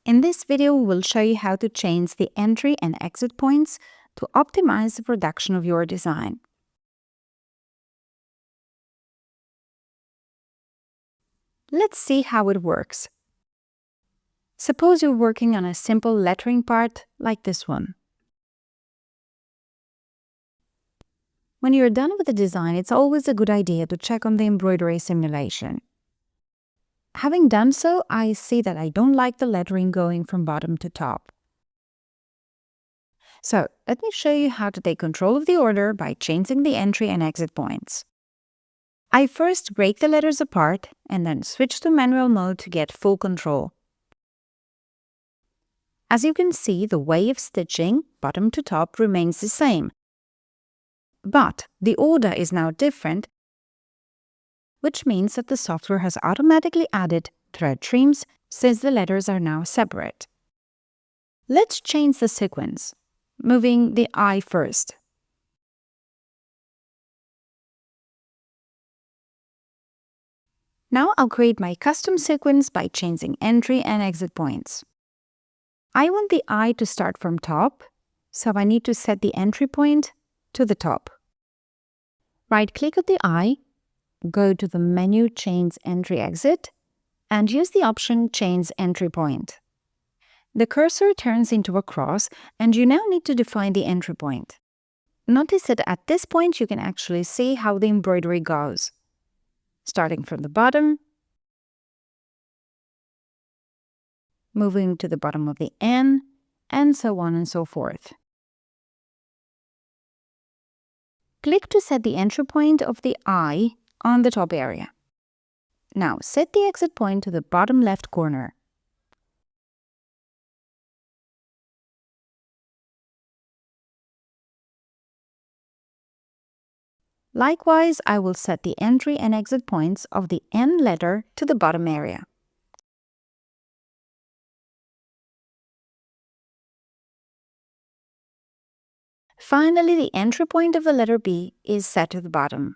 In this video, we'll show you how to change the entry and exit points to optimize the production of your design. Let's see how it works. Suppose you're working on a simple lettering part like this one. When you're done with the design, it's always a good idea to check on the embroidery simulation. Having done so, I see that I don't like the lettering going from bottom to top. So, let me show you how to take control of the order by changing the entry and exit points. I first break the letters apart and then switch to manual mode to get full control. As you can see, the way of stitching, bottom to top, remains the same. But the order is now different, which means that the software has automatically added thread trims since the letters are now separate. Let's change the sequence, moving the I first. Now I'll create my custom sequence by changing entry and exit points. I want the I to start from top, so I need to set the entry point to the top. Right-click on the I, go to the menu Change Entry Exit, and use the option Change Entry Point. The cursor turns into a cross, and you now need to define the entry point. Notice that at this point you can actually see how the embroidery goes, starting from the bottom, moving to the bottom of the N, and so on and so forth. Click to set the entry point of the I on the top area. Now set the exit point to the bottom left corner. Likewise, I will set the entry and exit points of the N letter to the bottom area. Finally, the entry point of the letter B is set to the bottom.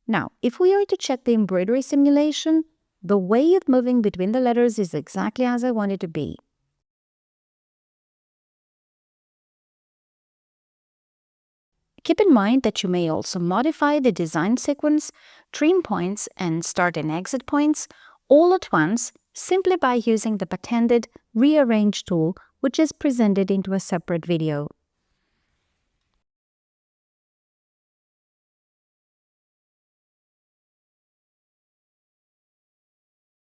Now, if we are to check the embroidery simulation, the way of moving between the letters is exactly as I want it to be. Keep in mind that you may also modify the design sequence, trim points, and start and exit points all at once simply by using the patented Rearrange tool, which is presented into a separate video